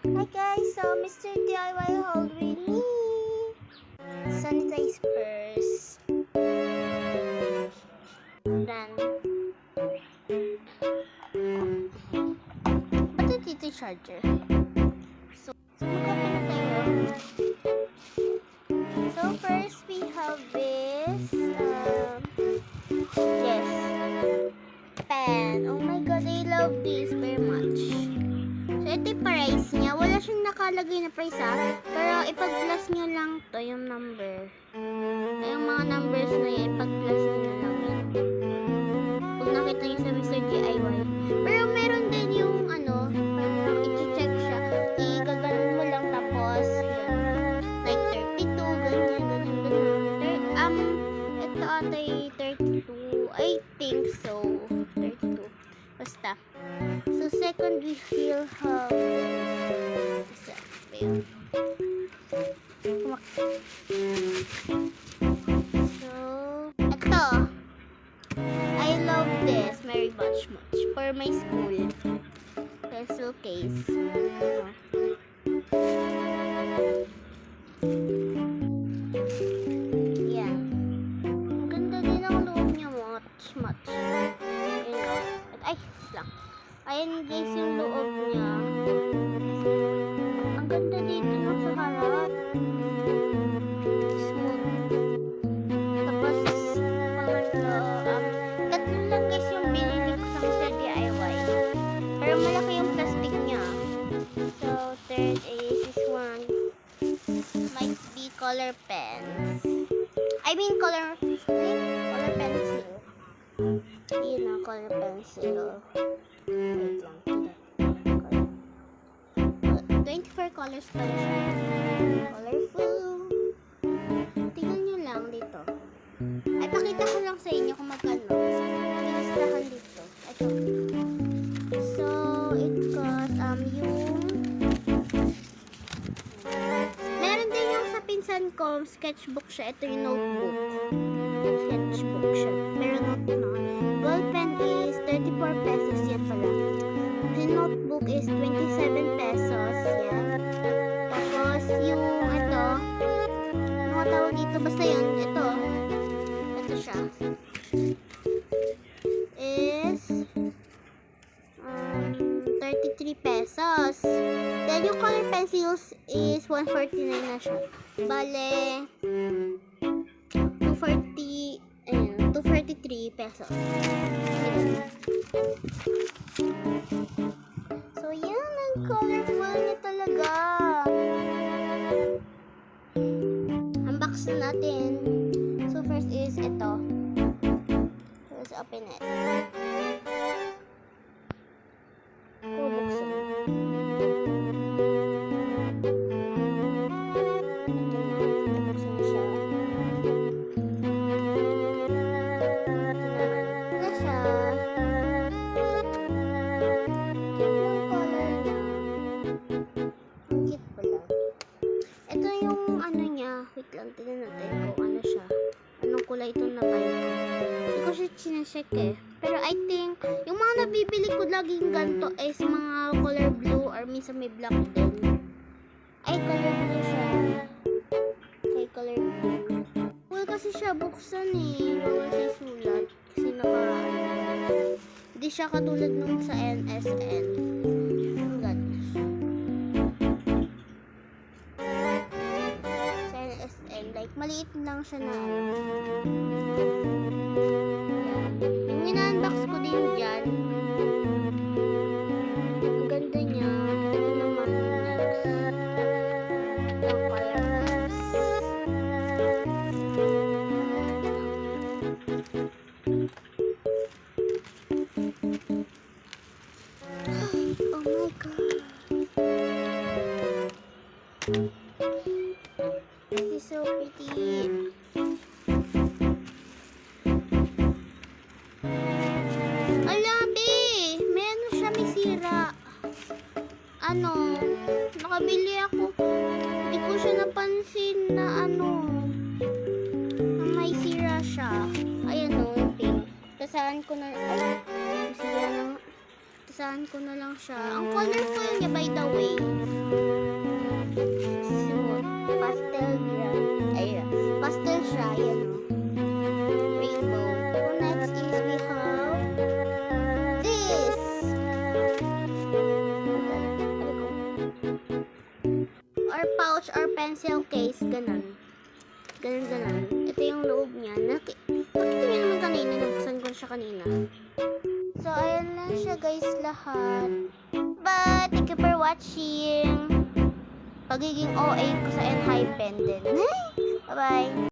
Hi guys, so Mr. DIY haul with me. Sanitize first. Then, ba't ito yung charger? So magkapin na tayo. So first we have this, yes, pen. Oh my god, I love this very much. So, ito yung price niya. Wala siyang nakalagay na price pero ipag-plus nyo lang to yung number. Yung mga numbers na yan, ipag-plus nyo na lang yan. Pag nakita nyo sa Mr. DIY. Pero meron din yung parang i-check siya. I-gaganon mo lang tapos, yun. Like 32, ganyan. Ito ata yung 32. I think so. 32. Basta. So, second we will have so, ito. I love this very much for my school. Pencil case. Yan. Ang ganda din ang loob niya much. Ay, lang. Ayan guys yung loob niya. Ang ganda dito nung sa harap. Smooth. Tapos, tatlo lang guys yung binili ko sa Mr. DIY. Pero malaki yung plastic niya. So, third is this one. Might be color pens. I mean color pencil. Yun na, color pencil. Wait lang. 24 colors pala siya. Colorful. Tingnan nyo lang dito. Ay, pakita ko lang sa inyo kung magkano. May listahan dito. Ito. So, it cost, meron din yung sa pinsan ko, sketchbook siya. Ito yung notebook. Sketchbook siya. Pero notebook na. Ball pen is 34 pesos. Yan pala. The notebook is 27 pesos. Yan. Tapos, yung ito, ano tawag dito? Basta yun. Ito siya. Is 33 pesos. Then, yung color pencils is 149 na siya. Bale, 243 pesos. So, yan. Ang colorful niya talaga. Unbox na natin. So, first is ito. Let's open it. Buksan. Buksan siya. Wait lang, tignan natin kung ano siya. Anong kulay itong nabay ko. Hindi ko siya sinasek eh. Pero I think, yung mga nabibili ko laging ganito is mga color blue or minsan may black din. Ay, color blue siya. Ay, color blue. Well, kasi siya buksan eh. Bawal siya sulat. Kasi hindi siya katulad nung sa NSN. Like, maliit lang siya na yung ina-unbox ko din dyan. Ang ganda niya. Ito naman next. Ang fireworks. Oh my god. It's so pretty. Alabi! May siya, may sira. Nakabili ako. Hindi ko siya napansin na na may sira siya. Ayan pink. Tasahan ko na, sira na. Tasahan ko na lang siya. Ang colorful niya by the way. pouch or pencil case, ganun. Ganun. Ito yung loob niya. Nakita niyo naman kanina, nabuksan ko siya kanina. So, ayan lang siya guys lahat. But, thank you for watching. Pagiging OA ko sa Enhypen din. Bye-bye!